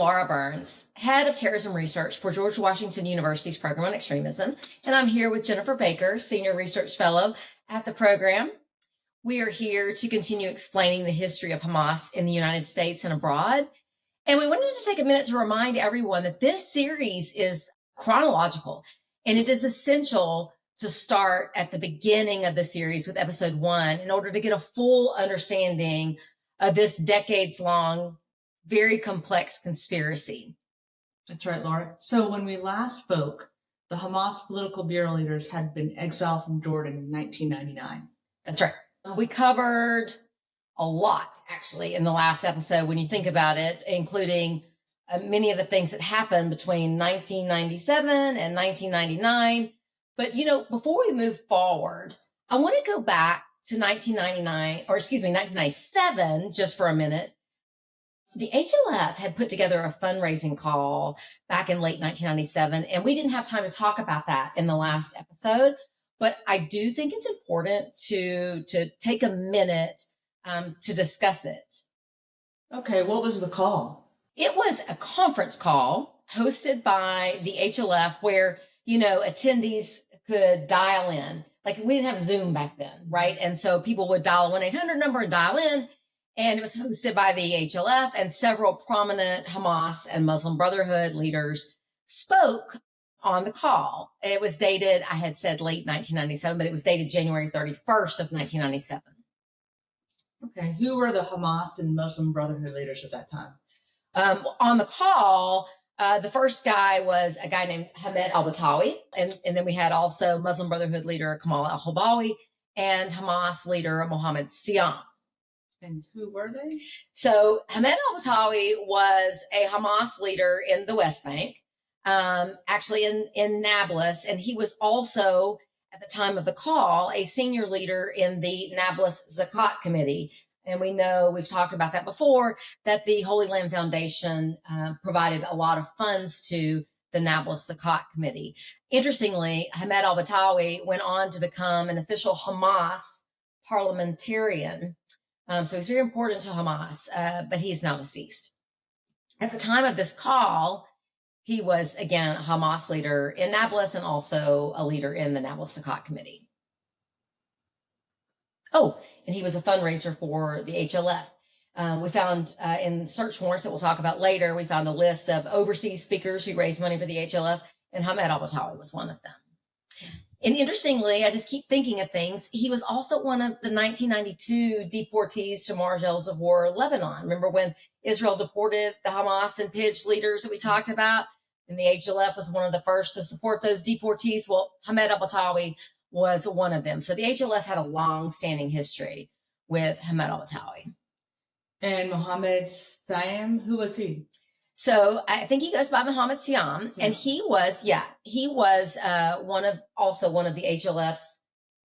Laura Burns, Head of Terrorism Research for George Washington University's Program on Extremism, and I'm here with Jennifer Baker, Senior Research Fellow at the program. We are here to continue explaining the history of Hamas in the United States and abroad. And we wanted to take a minute to remind everyone that this series is chronological, and it is essential to start at the beginning of the series with episode 1 in order to get a full understanding of this decades-long, very complex conspiracy. That's right, Laura. So when we last spoke, the Hamas political bureau leaders had been exiled from Jordan in 1999. That's right. We covered a lot, actually, in the last episode when you think about it, including many of the things that happened between 1997 and 1999. But, before we move forward, I want to go back to 1997, just for a minute. The HLF had put together a fundraising call back in late 1997, and we didn't have time to talk about that in the last episode. But I do think it's important to take a minute to discuss it. Okay, what was the call? It was a conference call hosted by the HLF where, attendees could dial in. Like, we didn't have Zoom back then, right? And so people would dial a 1-800 number and dial in. And it was hosted by the HLF, and several prominent Hamas and Muslim Brotherhood leaders spoke on the call. It was dated, I had said late 1997, but it was dated January 31st of 1997. Okay, who were the Hamas and Muslim Brotherhood leaders at that time? On the call, the first guy was a guy named Mohamed El-Mezain, and then we had also Muslim Brotherhood leader Kamal al-Halbawi and Hamas leader Mohamed El-Mezain. And who were they? So Mohamed El-Mezain was a Hamas leader in the West Bank, actually in Nablus, and he was also, at the time of the call, a senior leader in the Nablus Zakat Committee. And we know, we've talked about that before, that the Holy Land Foundation provided a lot of funds to the Nablus Zakat Committee. Interestingly, Mohamed El-Mezain went on to become an official Hamas parliamentarian. So he's very important to Hamas, but he is now deceased. At the time of this call, he was, again, a Hamas leader in Nablus and also a leader in the Nablus Zakat Committee. Oh, and he was a fundraiser for the HLF. We found in search warrants that we'll talk about later, we found a list of overseas speakers who raised money for the HLF, and Mohamed El-Mezain was one of them. And interestingly, I just keep thinking of things. He was also one of the 1992 deportees to Marj el-Zawar, Lebanon. Remember when Israel deported the Hamas and PIJ leaders that we talked about? And the HLF was one of the first to support those deportees. Well, Mohamed El-Mezain was one of them. So the HLF had a long-standing history with Mohamed El-Mezain. And Mohamed El-Mezain, who was he? So I think he goes by Mohamed El-Mezain, and he was one of the HLF's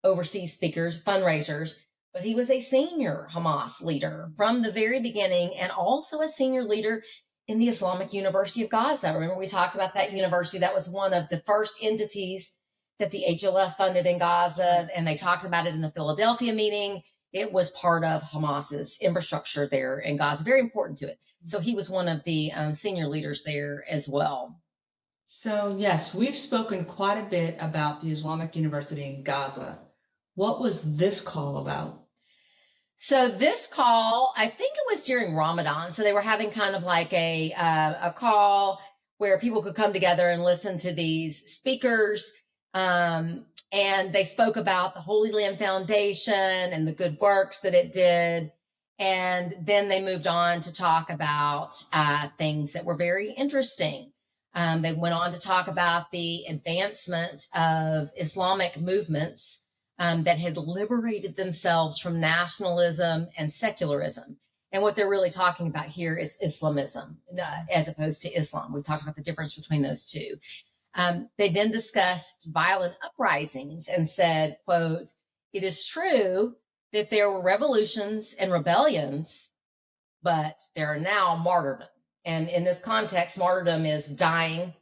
overseas speakers, fundraisers, but he was a senior Hamas leader from the very beginning and also a senior leader in the Islamic University of Gaza. Remember, we talked about that university. That was one of the first entities that the HLF funded in Gaza, and they talked about it in the Philadelphia meeting. It was part of Hamas's infrastructure there in Gaza, very important to it. So he was one of the senior leaders there as well. So yes, we've spoken quite a bit about the Islamic University in Gaza. What was this call about? So this call, I think it was during Ramadan. So they were having kind of like a call where people could come together and listen to these speakers. And they spoke about the Holy Land Foundation and the good works that it did. And then they moved on to talk about things that were very interesting. They went on to talk about the advancement of Islamic movements that had liberated themselves from nationalism and secularism. And what they're really talking about here is Islamism as opposed to Islam. We've talked about the difference between those two. They then discussed violent uprisings and said, quote, "It is true that there were revolutions and rebellions, but there are now martyrdom." And in this context, martyrdom is dying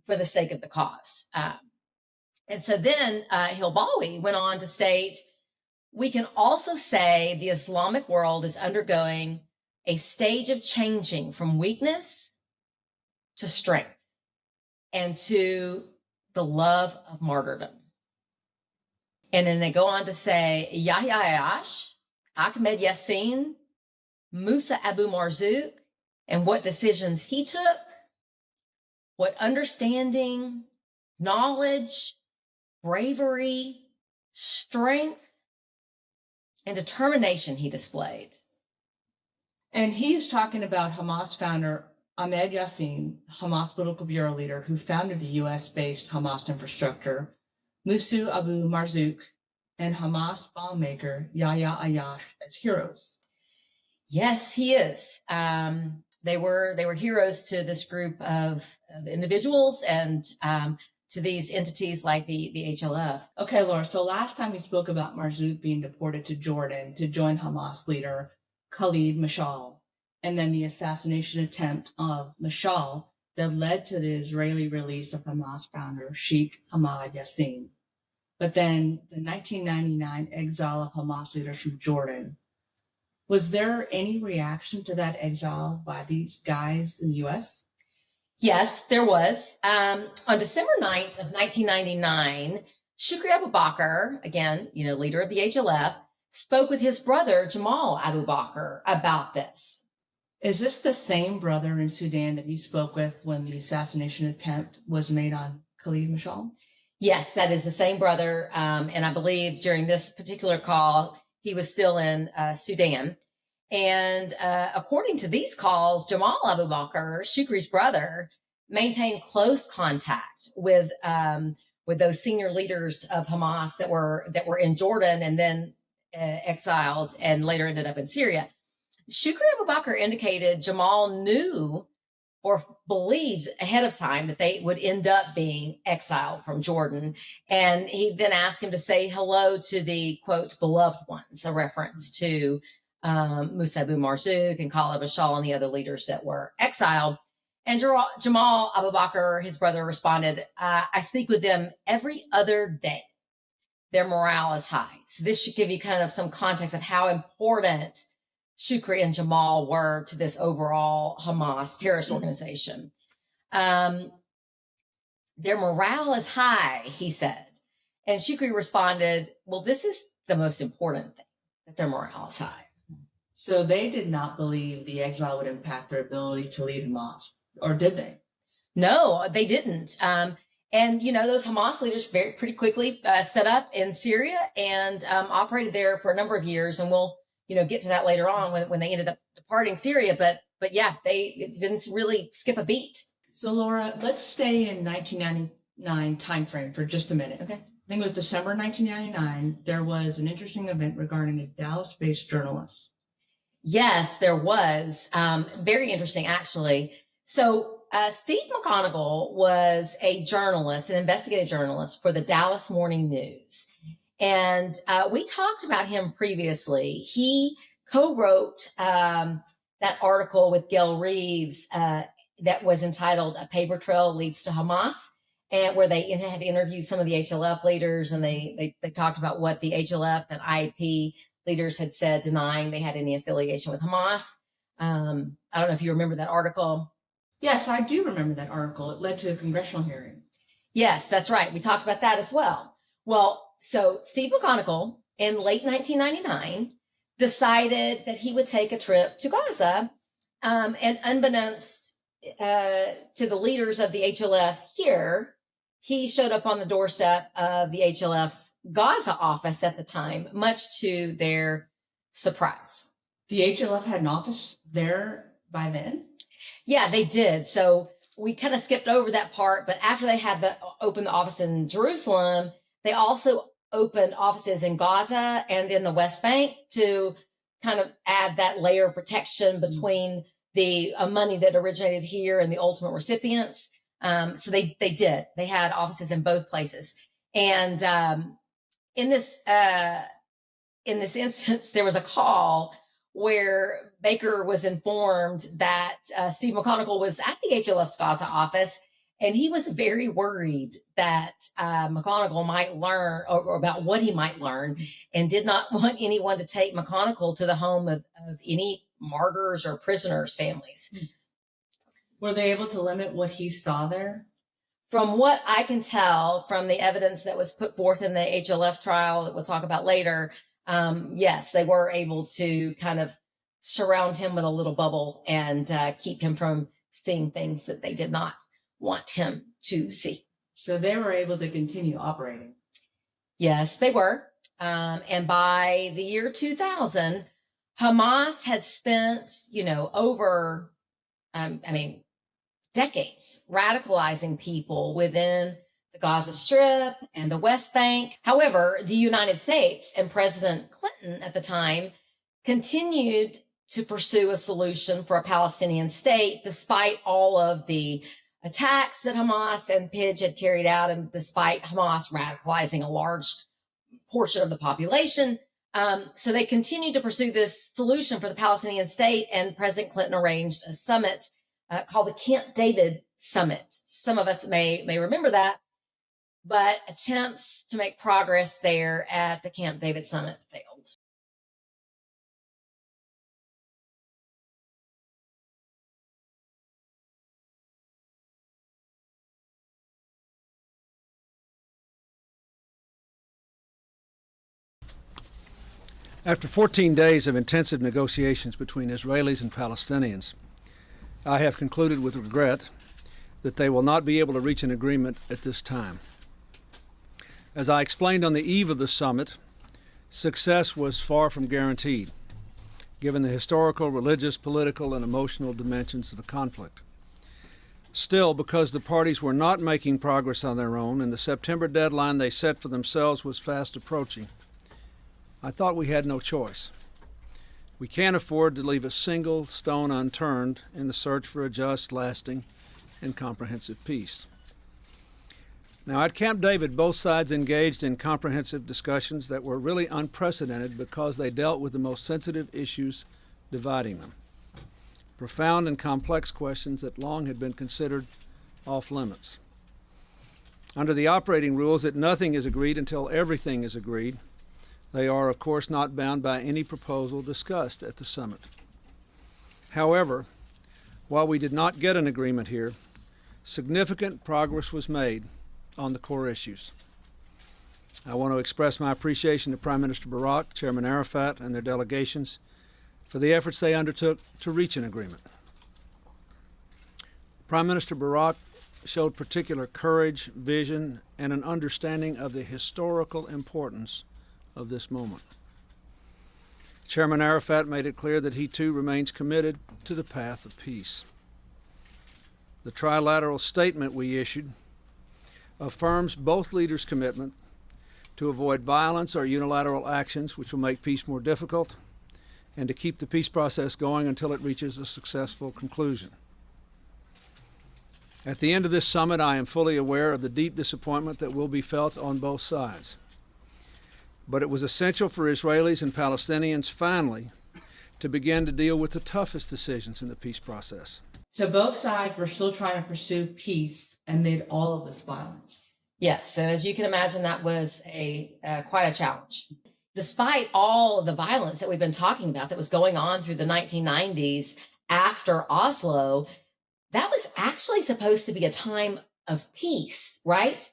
for the sake of the cause. And so then Hilbawi went on to state, "We can also say the Islamic world is undergoing a stage of changing from weakness to strength and to the love of martyrdom. And then they go on to say, Yahya Ayash, Ahmed Yassin, Musa Abu Marzouk, and what decisions he took, what understanding, knowledge, bravery, strength, and determination he displayed. And he is talking about Hamas founder Ahmed Yassin, Hamas political bureau leader who founded the US-based Hamas infrastructure, Musa Abu Marzouk, and Hamas bomb maker Yahya Ayash as heroes. Yes, he is. They were heroes to this group of individuals and to these entities like the HLF. Okay, Laura, so last time we spoke about Marzouk being deported to Jordan to join Hamas leader Khalid Mashal, and then the assassination attempt of Mashal that led to the Israeli release of Hamas founder Sheikh Ahmad Yassin. But then the 1999 exile of Hamas leaders from Jordan. Was there any reaction to that exile by these guys in the U.S.? Yes, there was. On December 9th of 1999, Shukri Abu Baker, again, leader of the HLF, spoke with his brother Jamal Abu Baker about this. Is this the same brother in Sudan that you spoke with when the assassination attempt was made on Khalid Mashal? Yes, that is the same brother. And I believe during this particular call, he was still in Sudan. And according to these calls, Jamal Abu Baker, Shukri's brother, maintained close contact with those senior leaders of Hamas that were in Jordan and then exiled and later ended up in Syria. Shukri Abu Baker indicated Jamal knew or believed ahead of time that they would end up being exiled from Jordan. And he then asked him to say hello to the, quote, beloved ones, a reference to Musa Abu Marzouk and Khalid Mashal and the other leaders that were exiled. And Jamal Abu Baker, his brother, responded, I speak with them every other day. Their morale is high. So this should give you kind of some context of how important Shukri and Jamal were to this overall Hamas terrorist organization. Their morale is high, he said. And Shukri responded, well, this is the most important thing, that their morale is high. So they did not believe the exile would impact their ability to lead Hamas, or did they? No, they didn't. And, those Hamas leaders pretty quickly set up in Syria and operated there for a number of years. And we'll get to that later on when they ended up departing Syria. But yeah, they didn't really skip a beat. So Laura, let's stay in 1999 timeframe for just a minute. Okay. I think it was December 1999. There was an interesting event regarding a Dallas-based journalist. Yes, there was. Very interesting, actually. So Steve McGonigal was a journalist, an investigative journalist for the Dallas Morning News. And we talked about him previously. He co-wrote that article with Gail Reeves that was entitled A Paper Trail Leads to Hamas, and where they had interviewed some of the HLF leaders, and they talked about what the HLF and IAP leaders had said, denying they had any affiliation with Hamas. I don't know if you remember that article. Yes, I do remember that article. It led to a congressional hearing. Yes, that's right. We talked about that as well. Well, so Steve McGonigal in late 1999 decided that he would take a trip to Gaza, and unbeknownst to the leaders of the HLF here, he showed up on the doorstep of the HLF's Gaza office at the time, much to their surprise. The HLF had an office there by then? Yeah, they did. So we kind of skipped over that part, but after they had opened the office in Jerusalem, they also opened offices in Gaza and in the West Bank to kind of add that layer of protection between the money that originated here and the ultimate recipients. So they did. They had offices in both places. And in this instance, there was a call where Baker was informed that Steve McGonigal was at the HLF's Gaza office, and he was very worried that McGonigal might learn or about what he might learn, and did not want anyone to take McGonigal to the home of any martyrs or prisoners' families. Were they able to limit what he saw there? From what I can tell from the evidence that was put forth in the HLF trial that we'll talk about later, yes, they were able to kind of surround him with a little bubble and keep him from seeing things that they did not want him to see. So they were able to continue operating. Yes, they were. And by the year 2000, Hamas had spent, over, decades radicalizing people within the Gaza Strip and the West Bank. However, the United States and President Clinton at the time continued to pursue a solution for a Palestinian state, despite all of the attacks that Hamas and PIJ had carried out, and despite Hamas radicalizing a large portion of the population. So they continued to pursue this solution for the Palestinian state, and President Clinton arranged a summit called the Camp David Summit. Some of us may remember that, but attempts to make progress there at the Camp David Summit failed. After 14 days of intensive negotiations between Israelis and Palestinians, I have concluded with regret that they will not be able to reach an agreement at this time. As I explained on the eve of the summit, success was far from guaranteed, given the historical, religious, political, and emotional dimensions of the conflict. Still, because the parties were not making progress on their own and the September deadline they set for themselves was fast approaching, I thought we had no choice. We can't afford to leave a single stone unturned in the search for a just, lasting, and comprehensive peace. Now, at Camp David, both sides engaged in comprehensive discussions that were really unprecedented because they dealt with the most sensitive issues dividing them. Profound and complex questions that long had been considered off limits. Under the operating rules that nothing is agreed until everything is agreed, they are, of course, not bound by any proposal discussed at the summit. However, while we did not get an agreement here, significant progress was made on the core issues. I want to express my appreciation to Prime Minister Barak, Chairman Arafat, and their delegations for the efforts they undertook to reach an agreement. Prime Minister Barak showed particular courage, vision, and an understanding of the historical importance of this moment. Chairman Arafat made it clear that he too remains committed to the path of peace. The trilateral statement we issued affirms both leaders' commitment to avoid violence or unilateral actions which will make peace more difficult, and to keep the peace process going until it reaches a successful conclusion. At the end of this summit, I am fully aware of the deep disappointment that will be felt on both sides. But it was essential for Israelis and Palestinians finally to begin to deal with the toughest decisions in the peace process. So both sides were still trying to pursue peace amid all of this violence. Yes, and as you can imagine, that was quite a challenge. Despite all of the violence that we've been talking about that was going on through the 1990s after Oslo, that was actually supposed to be a time of peace, right?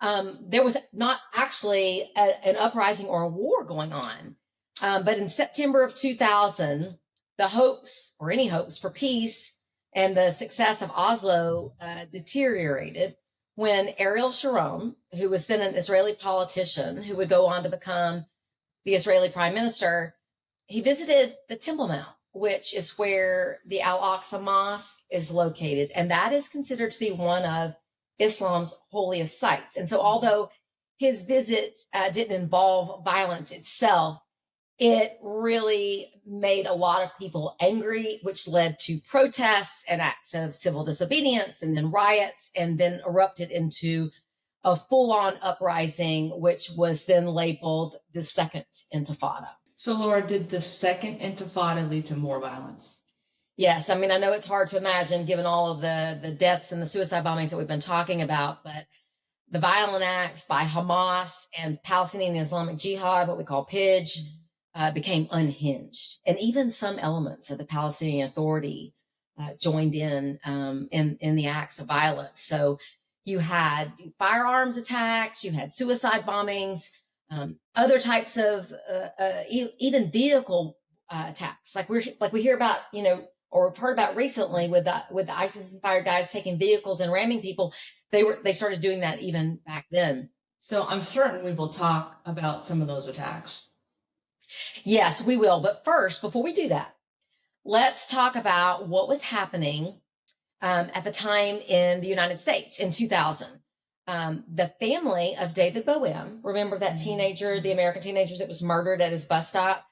There was not actually an uprising or a war going on. But in September of 2000, the hopes, or any hopes for peace and the success of Oslo deteriorated when Ariel Sharon, who was then an Israeli politician who would go on to become the Israeli prime minister, he visited the Temple Mount, which is where the Al-Aqsa Mosque is located. And that is considered to be one of Islam's holiest sites. And so although his visit didn't involve violence itself, it really made a lot of people angry, which led to protests and acts of civil disobedience, and then riots, and then erupted into a full-on uprising, which was then labeled the Second Intifada. So, Laura, did the Second Intifada lead to more violence? Yes. I mean, I know it's hard to imagine given all of the deaths and the suicide bombings that we've been talking about, but the violent acts by Hamas and Palestinian Islamic Jihad, what we call PIJ, became unhinged. And even some elements of the Palestinian Authority joined in the acts of violence. So you had firearms attacks, you had suicide bombings, other types of even vehicle attacks, like we hear about, or we've heard about recently with the ISIS-inspired guys taking vehicles and ramming people. They started doing that even back then. So I'm certain we will talk about some of those attacks. Yes, we will. But first, before we do that, let's talk about what was happening at the time in the United States in 2000. The family of David Boim, remember that teenager, the American teenager that was murdered at his bus stop?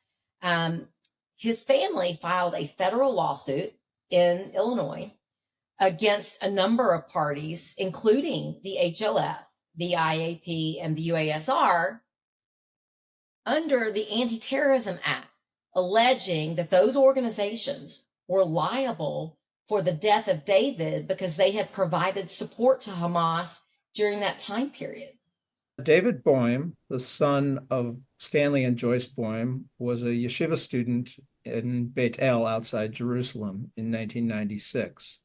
His family filed a federal lawsuit in Illinois against a number of parties, including the HLF, the IAP, and the UASR, under the Anti-Terrorism Act, alleging that those organizations were liable for the death of David because they had provided support to Hamas during that time period. David Boim, the son of Stanley and Joyce Boim, was a yeshiva student in Beit El outside Jerusalem in 1996.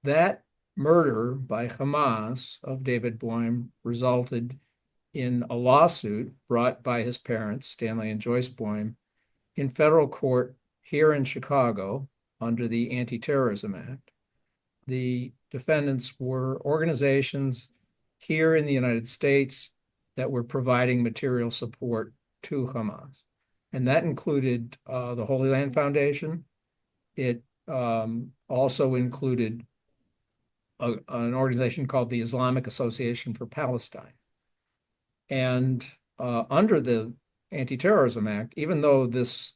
That murder by Hamas of David Boim resulted in a lawsuit brought by his parents, Stanley and Joyce Boim, in federal court here in Chicago under the Anti-Terrorism Act. The defendants were organizations here in the United States that were providing material support to Hamas. And that included the Holy Land Foundation. It also included an organization called the Islamic Association for Palestine. And under the Anti-Terrorism Act, even though this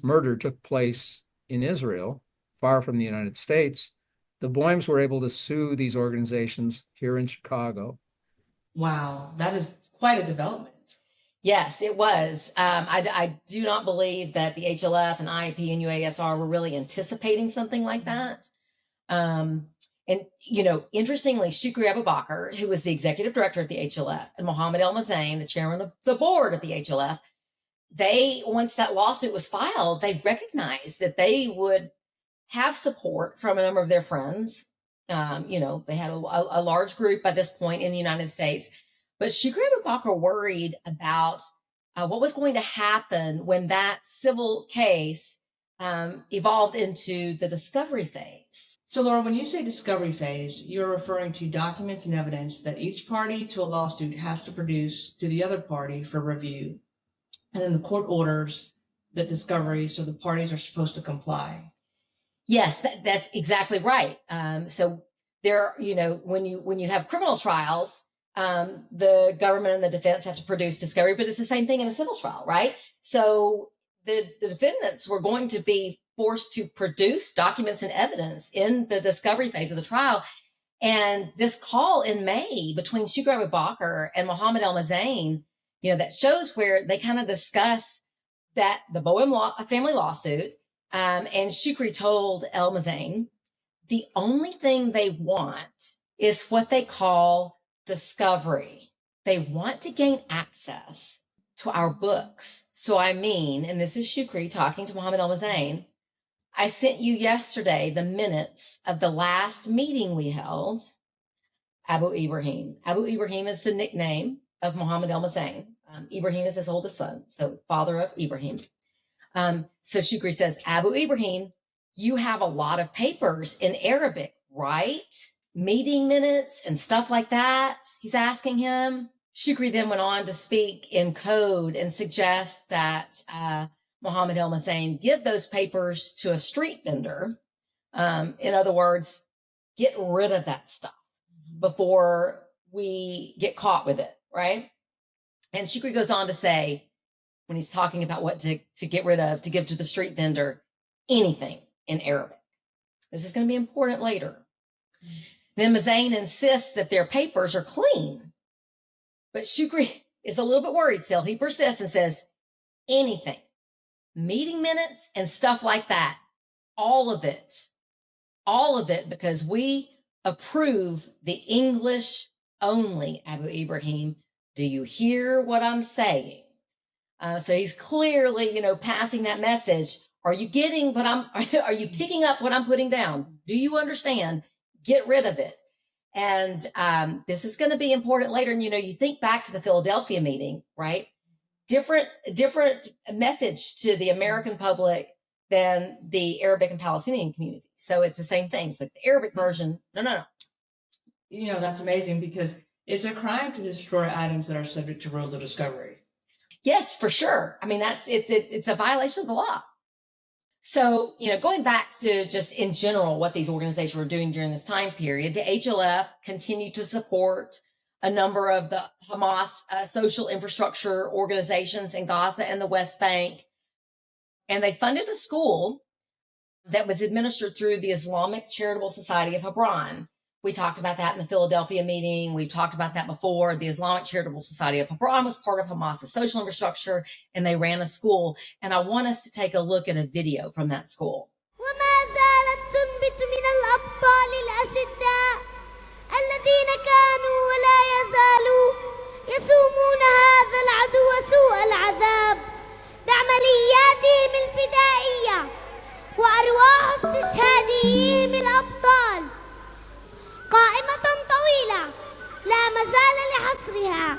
murder took place in Israel, far from the United States, the Boims were able to sue these organizations here in Chicago. Wow, that is quite a development. Yes, it was. I do not believe that the HLF and IAP and UASR were really anticipating something like that. And, interestingly, Shukri Abu Baker, who was the executive director of the HLF, and Mohamed El-Mezain, the chairman of the board of the HLF, once that lawsuit was filed, they recognized that they would have support from a number of their friends. They had a large group by this point in the United States. But Shukri Abu Baker worried about what was going to happen when that civil case evolved into the discovery phase. So, Laura, when you say discovery phase, you're referring to documents and evidence that each party to a lawsuit has to produce to the other party for review. And then the court orders the discovery, so the parties are supposed to comply. Yes, that's exactly right. So there, when you have criminal trials, the government and the defense have to produce discovery, but it's the same thing in a civil trial, right? So the defendants were going to be forced to produce documents and evidence in the discovery phase of the trial. And this call in May between Shukri Abu Baker and Mohamed El-Mezain, that shows where they kind of discuss that the Boim family lawsuit. And Shukri told El-Mezain, the only thing they want is what they call discovery. They want to gain access to our books. So and this is Shukri talking to Mohamed El-Mezain, I sent you yesterday the minutes of the last meeting we held, Abu Ibrahim. Abu Ibrahim is the nickname of Mohamed El-Mezain. Ibrahim is his oldest son, so father of Ibrahim. So Shukri says, Abu Ibrahim, you have a lot of papers in Arabic, right? Meeting minutes and stuff like that, he's asking him. Shukri then went on to speak in code and suggest that Mohamed El-Mezain give those papers to a street vendor. In other words, get rid of that stuff before we get caught with it, right? And Shukri goes on to say, when he's talking about what to get rid of, to give to the street vendor, anything in Arabic. This is going to be important later. Then Mezain insists that their papers are clean. But Shukri is a little bit worried still. He persists and says, anything, meeting minutes and stuff like that, all of it, because we approve the English only, Abu Ibrahim. Do you hear what I'm saying? So he's clearly, passing that message. Are you getting what are you picking up what I'm putting down? Do you understand? Get rid of it. And this is going to be important later. And, you think back to the Philadelphia meeting, right? Different message to the American public than the Arabic and Palestinian community. So it's the same thing. It's like the Arabic version. No. That's amazing because it's a crime to destroy items that are subject to rules of discovery. Yes, for sure. I mean, it's a violation of the law. So, going back to just in general what these organizations were doing during this time period, the HLF continued to support a number of the Hamas social infrastructure organizations in Gaza and the West Bank. And they funded a school that was administered through the Islamic Charitable Society of Hebron. We talked about that in the Philadelphia meeting. We've talked about that before. The Islamic Charitable Society of Hebron was part of Hamas's social infrastructure, and they ran a school. And I want us to take a look at a video from that school. وما زالت تنبت من الأبطال الأشداء الذين كانوا ولا يزالوا يسومون هذا العدو سوء العذاب بعملياتهم الفدائية وأرواح استشهاديهم الأبطال قائمة طويلة لا مجال لحصرها،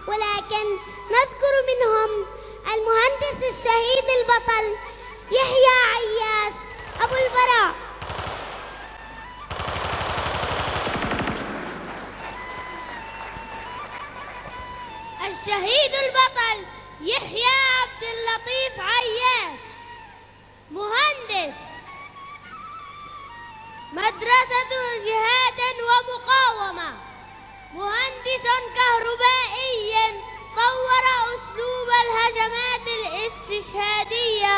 ولكن نذكر منهم المهندس الشهيد البطل يحيى عياش أبو البراء. الشهيد البطل يحيى عبد اللطيف عياش، مهندس مدرسة جهاد ومقاومة، مهندس كهربائي طور أسلوب الهجمات الاستشهادية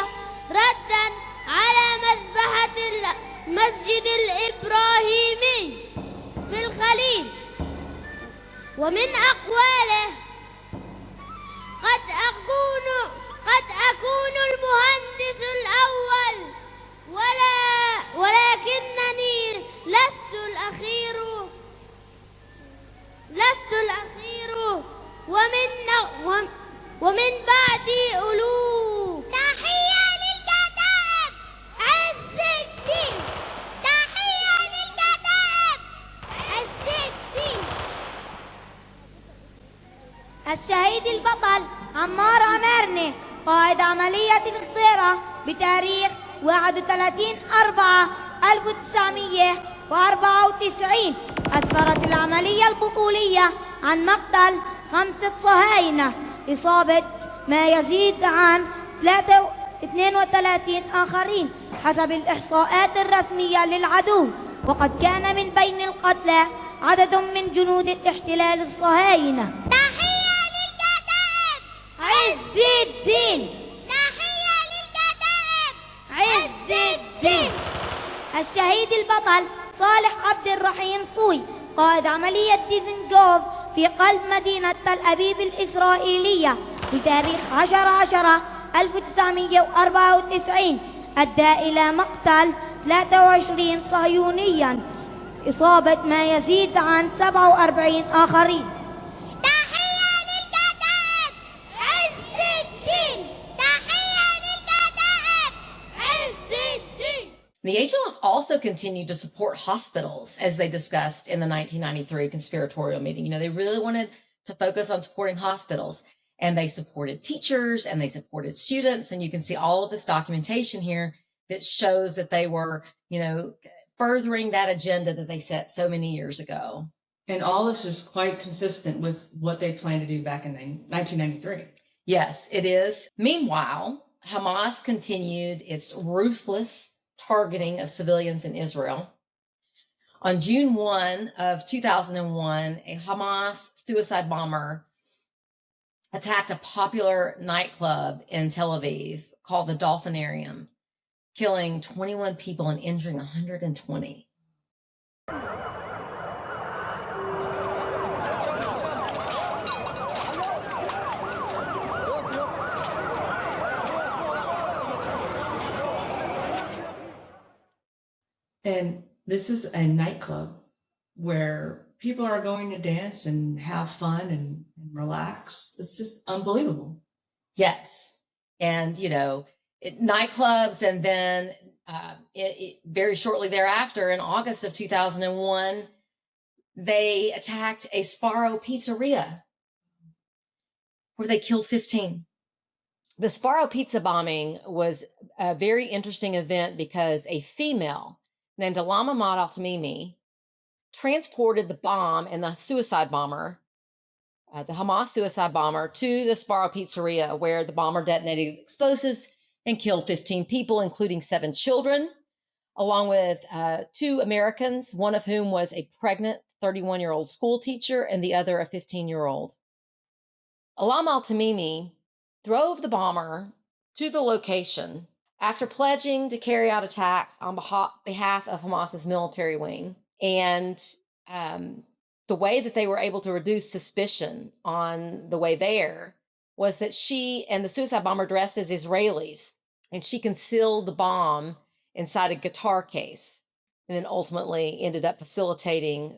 ردا على مذبحة المسجد الإبراهيمي في الخليل. ومن أقواله: قد أكون المهندس الأول ولكنني لست الأخير ومن بعدي ألوف. تحية للكتائب عز الدين، تحية للكتائب عز الدين. الشهيد البطل عمار عمارنة قائد عملية الاختيار بتاريخ 31/4/1994 أسفرت العملية البطولية عن مقتل 5 صهاينة، إصابة ما يزيد عن 32 آخرين حسب الإحصاءات الرسمية للعدو. وقد كان من بين القتلى عدد من جنود الاحتلال الصهاينة. تحية للكتائب عز الدين، تحية للكتائب عز الدين. الشهيد البطل صالح عبد الرحيم صوي قائد عملية ديزنغوف في قلب مدينة تل أبيب الإسرائيلية بتاريخ 10/10/1994 أدى إلى مقتل 23 صهيونيا، إصابة ما يزيد عن 47 آخرين. تحية للكتائب عز الدين، تحية للكتائب عز الدين. The HLF also continued to support hospitals, as they discussed in the 1993 conspiratorial meeting. They really wanted to focus on supporting hospitals, and they supported teachers and they supported students. And you can see all of this documentation here that shows that they were, furthering that agenda that they set so many years ago. And all this is quite consistent with what they planned to do back in 1993. Yes, it is. Meanwhile, Hamas continued its ruthless targeting of civilians in Israel. On June 1 of 2001, a Hamas suicide bomber attacked a popular nightclub in Tel Aviv called the Dolphinarium, killing 21 people and injuring 120. And this is a nightclub where people are going to dance and have fun and relax. It's just unbelievable. Yes. And, nightclubs, and then very shortly thereafter, in August of 2001, they attacked a Sparrow pizzeria where they killed 15. The Sparrow pizza bombing was a very interesting event because a female named Alama Mahd al-Tamimi transported the bomb and the suicide bomber, the Hamas suicide bomber, to the Sparrow pizzeria, where the bomber detonated explosives and killed 15 people, including 7 children, along with 2 Americans, one of whom was a pregnant 31-year-old school teacher and the other a 15-year-old. Alama al-Tamimi drove the bomber to the location after pledging to carry out attacks on behalf of Hamas's military wing. And the way that they were able to reduce suspicion on the way there was that she and the suicide bomber dressed as Israelis, and she concealed the bomb inside a guitar case, and then ultimately ended up facilitating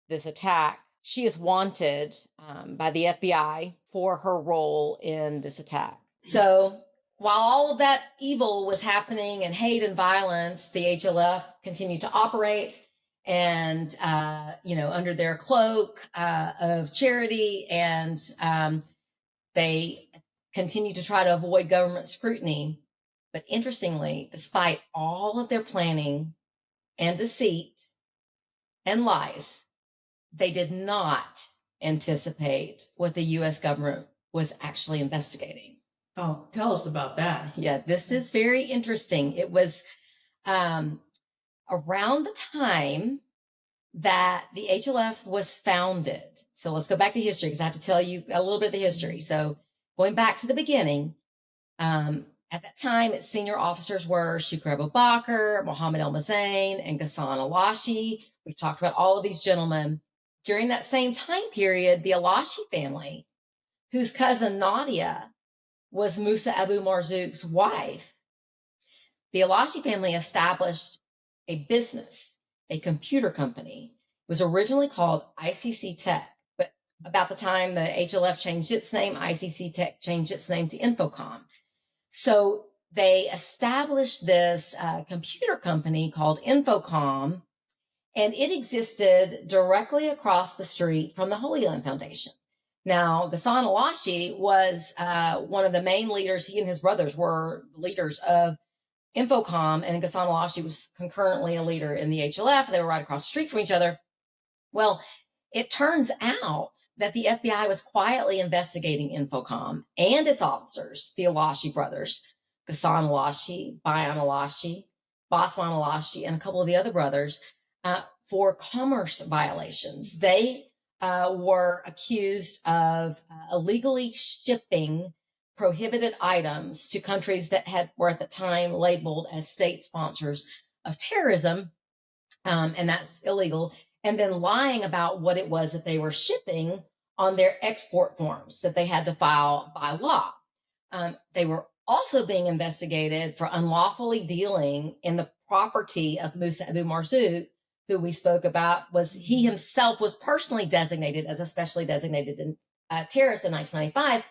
this attack. She is wanted by the FBI for her role in this attack. So while all of that evil was happening and hate and violence, the HLF continued to operate, and under their cloak of charity, and they continued to try to avoid government scrutiny. But interestingly, despite all of their planning and deceit and lies, they did not anticipate what the U.S. government was actually investigating. Oh, tell us about that. Yeah, this is very interesting. It was around the time that the HLF was founded. So let's go back to history, because I have to tell you a little bit of the history. So going back to the beginning, at that time, its senior officers were Shukri Abu Baker, Mohamed El-Mezain, and Ghassan Alashi. We've talked about all of these gentlemen. During that same time period, the Alashi family, whose cousin Nadia was Musa Abu Marzouk's wife, the Alashi family established a business, a computer company. It was originally called ICC Tech, but about the time the HLF changed its name, ICC Tech changed its name to Infocom. So they established this computer company called Infocom, and it existed directly across the street from the Holy Land Foundation. Now, Ghassan Alashi was one of the main leaders. He and his brothers were leaders of Infocom, and Ghassan Alashi was concurrently a leader in the HLF. They were right across the street from each other. Well, it turns out that the FBI was quietly investigating Infocom and its officers, the Alashi brothers, Ghassan Alashi, Bayan Alashi, Basman Alashi, and a couple of the other brothers, for commerce violations. They were accused of illegally shipping prohibited items to countries that were at the time labeled as state sponsors of terrorism, and that's illegal, and then lying about what it was that they were shipping on their export forms that they had to file by law. They were also being investigated for unlawfully dealing in the property of Musa Abu Marzouk, who we spoke about. He himself was personally designated as a specially designated terrorist in 1995.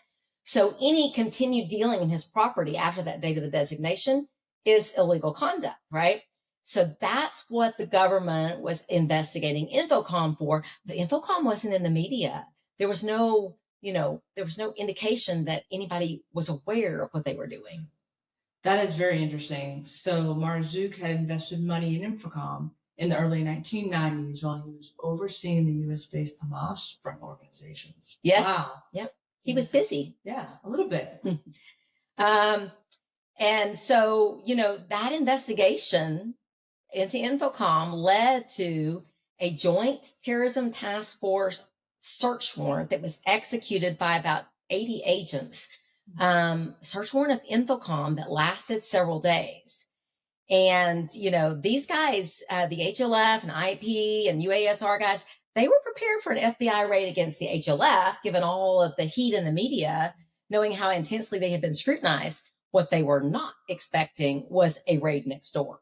So any continued dealing in his property after that date of the designation is illegal conduct, right? So that's what the government was investigating Infocom for. But Infocom wasn't in the media. There was no indication that anybody was aware of what they were doing. That is very interesting. So Marzouk had invested money in Infocom in the early 1990s while he was overseeing the US-based Hamas front organizations. Yes. Wow. Yep. He was busy. Yeah, a little bit. And so, that investigation into Infocom led to a joint terrorism task force search warrant that was executed by about 80 agents. Search warrant of Infocom that lasted several days. And, these guys, the HLF and IAP and UASR guys, they were prepared for an FBI raid against the HLF, given all of the heat in the media, knowing how intensely they had been scrutinized. What they were not expecting was a raid next door.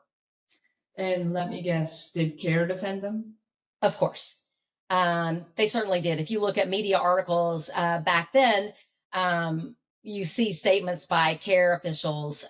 And let me guess, did CARE defend them? Of course. They certainly did. If you look at media articles back then, you see statements by CARE officials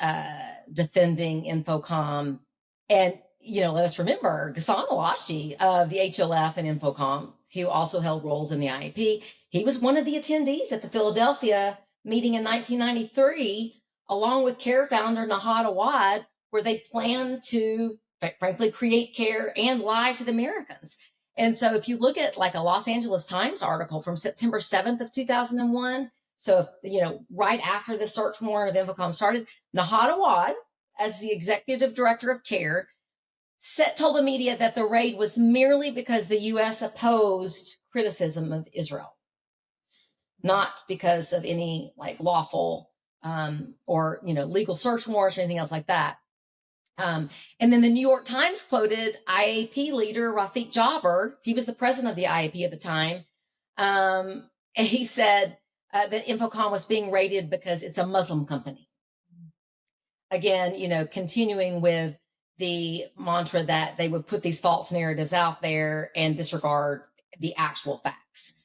defending Infocom. And, let us remember Ghassan Alashi of the HLF and Infocom, who also held roles in the IAP. He was one of the attendees at the Philadelphia meeting in 1993, along with CARE founder Nahad Awad, where they planned to, frankly, create CARE and lie to the Americans. And so if you look at like a Los Angeles Times article from September 7th of 2001, so, right after the search warrant of Infocom started, Nahad Awad, as the executive director of CARE, told the media that the raid was merely because the U.S. opposed criticism of Israel, not because of any like lawful or legal search warrants or anything else like that. And then the New York Times quoted IAP leader Rafiq Jabber. He was the president of the IAP at the time, and he said that Infocom was being raided because it's a Muslim company. Again, continuing with the mantra that they would put these false narratives out there and disregard the actual facts.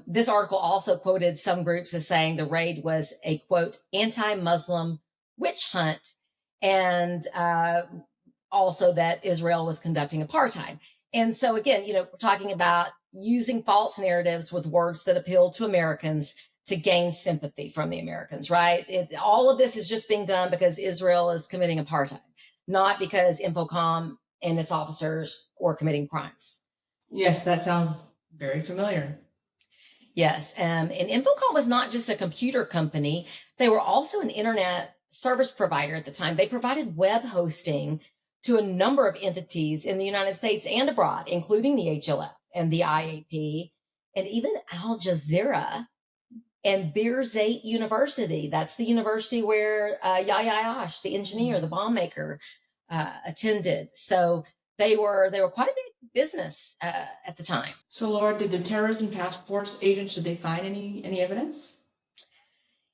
This article also quoted some groups as saying the raid was a, quote, anti-Muslim witch hunt, and also that Israel was conducting apartheid. And so again, we're talking about using false narratives with words that appeal to Americans to gain sympathy from the Americans, right? All of this is just being done because Israel is committing apartheid, not because Infocom and its officers were committing crimes. Yes, that sounds very familiar. Yes, and Infocom was not just a computer company. They were also an internet service provider at the time. They provided web hosting to a number of entities in the United States and abroad, including the HLF and the IAP, and even Al Jazeera and Birzeit University. That's the university where Yahya Ayyash, the engineer, the bomb maker, attended. So they were quite a big business at the time. So, Laura, did the terrorism task force agents, did they find any evidence?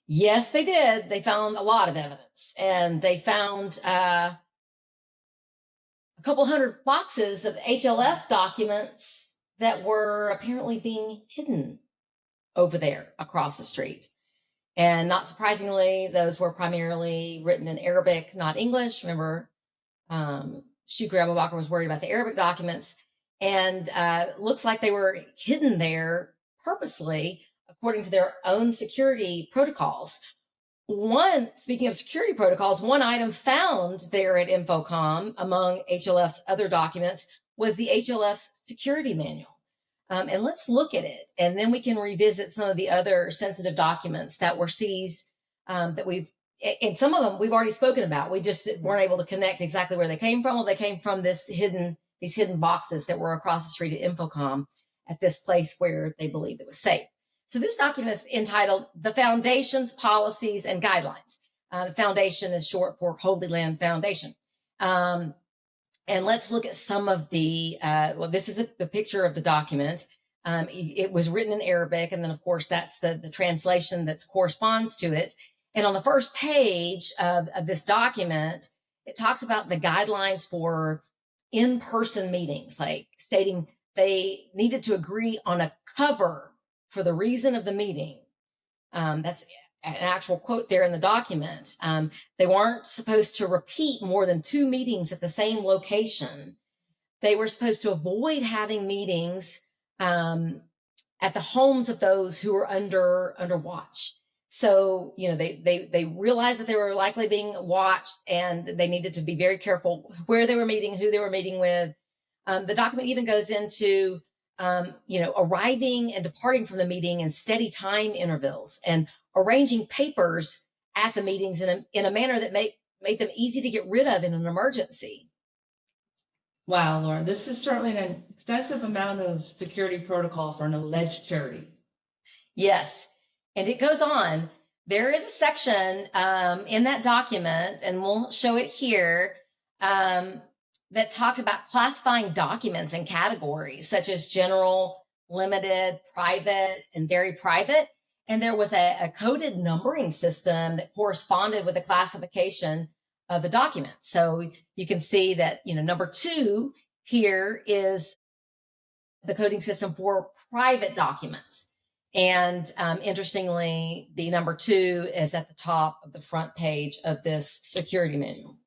Yes, they did. They found a lot of evidence, and they found a couple hundred boxes of HLF documents that were apparently being hidden over there across the street. And not surprisingly, those were primarily written in Arabic, not English. Remember, Shukri Abu Baker was worried about the Arabic documents, and looks like they were hidden there purposely according to their own security protocols. Speaking of security protocols, one item found there at Infocom among HLF's other documents was the HLF's security manual. And let's look at it, and then we can revisit some of the other sensitive documents that were seized and some of them we've already spoken about. We just weren't able to connect exactly where they came from. Well, they came from these hidden boxes that were across the street at Infocom at this place where they believed it was safe. So this document is entitled The Foundation's Policies and Guidelines. The foundation is short for Holy Land Foundation. And let's look at some of the, this is the picture of the document. It was written in Arabic, and then, of course, that's the translation that corresponds to it. And on the first page of this document, it talks about the guidelines for in-person meetings, like stating they needed to agree on a cover for the reason of the meeting. That's an actual quote there in the document. They weren't supposed to repeat more than 2 meetings at the same location. They were supposed to avoid having meetings at the homes of those who were under watch. So, they realized that they were likely being watched, and they needed to be very careful where they were meeting, who they were meeting with. The document even goes into, arriving and departing from the meeting in steady time intervals, and arranging papers at the meetings in a manner that made them easy to get rid of in an emergency. Wow, Laura, this is certainly an extensive amount of security protocol for an alleged charity. Yes, and it goes on. There is a section in that document, and we'll show it here, that talked about classifying documents in categories such as general, limited, private, and very private. And there was a coded numbering system that corresponded with the classification of the document. So you can see that, number 2 here is the coding system for private documents. And interestingly, the number 2 is at the top of the front page of this security manual.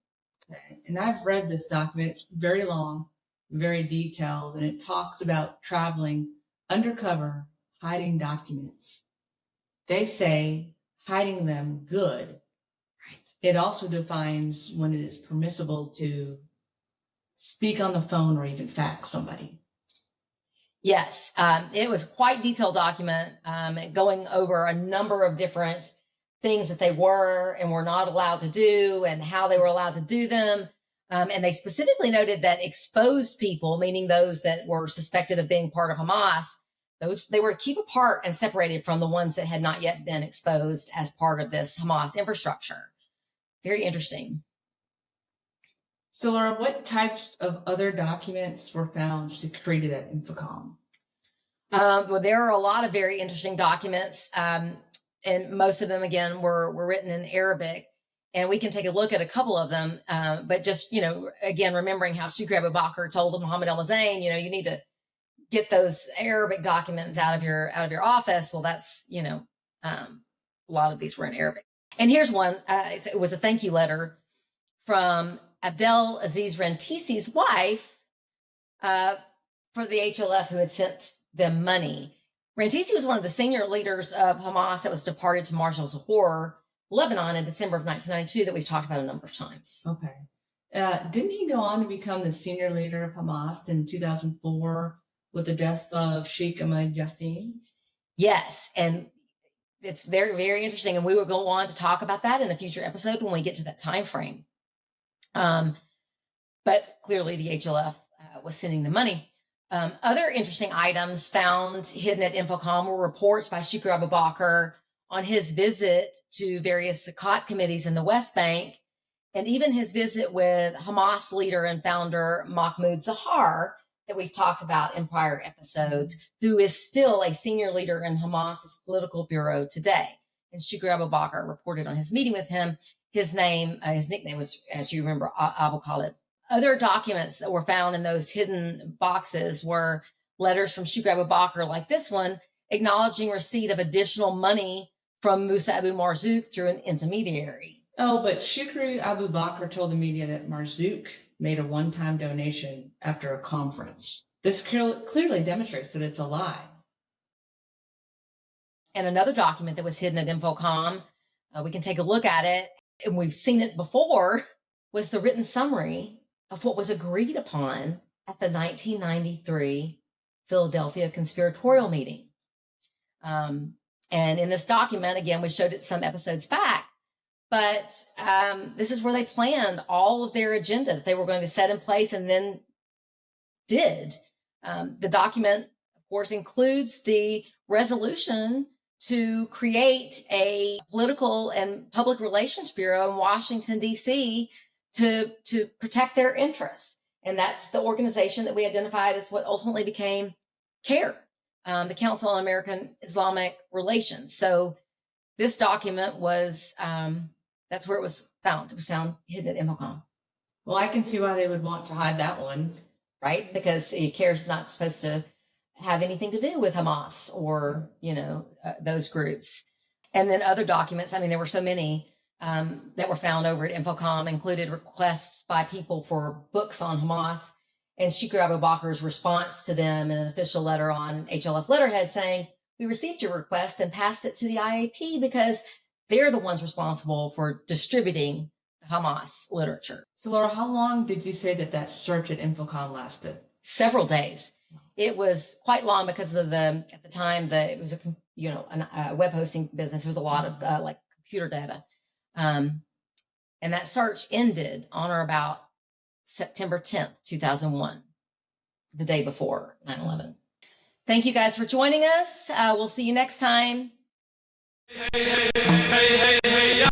Okay. And I've read this document. It's very long, very detailed, and it talks about traveling undercover, hiding documents. They say hiding them good. Right. It also defines when it is permissible to speak on the phone or even fax somebody. Yes, it was quite detailed document going over a number of different things that they were and were not allowed to do and how they were allowed to do them. And they specifically noted that exposed people, meaning those that were suspected of being part of Hamas, they were to keep apart and separated from the ones that had not yet been exposed as part of this Hamas infrastructure. Very interesting. So, Laura, what types of other documents were found secreted at Infocom? Well, there are a lot of very interesting documents, and most of them, again, were written in Arabic. And we can take a look at a couple of them, but just, again, remembering how Shukri Abu Baker told Mohamed El-Mezain, you need to get those Arabic documents out of your office. Well, that's, a lot of these were in Arabic. And here's one. It was a thank you letter from Abdel Aziz Rantisi's wife for the HLF who had sent them money. Rantisi was one of the senior leaders of Hamas that was departed to Marshall's Horror, Lebanon in December of 1992 that we've talked about a number of times. Okay. Didn't he go on to become the senior leader of Hamas in 2004 with the death of Sheikh Ahmed Yassin? Yes, and it's very, very interesting, and we will go on to talk about that in a future episode when we get to that time frame. But clearly the HLF was sending the money. Other interesting items found hidden at Infocom were reports by Shukri Abu Baker on his visit to various Sakat committees in the West Bank, and even his visit with Hamas leader and founder Mahmoud Zahar that we've talked about in prior episodes, who is still a senior leader in Hamas's political bureau today. And Shukri Abu Baker reported on his meeting with him. His nickname was, as you remember, Abu Khalid. Other documents that were found in those hidden boxes were letters from Shukri Abu Baker, like this one, acknowledging receipt of additional money from Musa Abu Marzouk through an intermediary. Oh, but Shukri Abu Baker told the media that Marzouk made a one-time donation after a conference. This clearly demonstrates that it's a lie. And another document that was hidden at Infocom, we can take a look at it, and we've seen it before, was the written summary of what was agreed upon at the 1993 Philadelphia conspiratorial meeting. And in this document, again, we showed it some episodes back, but this is where they planned all of their agenda that they were going to set in place and then did. The document, of course, includes the resolution to create a political and public relations bureau in Washington, D.C. to protect their interests. And that's the organization that we identified as what ultimately became CARE, the Council on American Islamic Relations. So this document was, that's where it was found. It was found hidden at Infocom. Well, I can see why they would want to hide that one. Right? Because CARE is not supposed to have anything to do with Hamas or, those groups. And then other documents, there were so many that were found over at Infocom, included requests by people for books on Hamas, and Shukri Abu Baker's response to them in an official letter on HLF letterhead saying, "We received your request and passed it to the IAP because they're the ones responsible for distributing the Hamas literature." So, Laura, how long did you say that search at Infocom lasted? Several days. It was quite long because of at the time, it was a web hosting business. It was a lot of computer data. And that search ended on or about September 10th, 2001, the day before 9/11. Thank you guys for joining us. We'll see you next time. Hey, hey, hey, hey, hey, hey,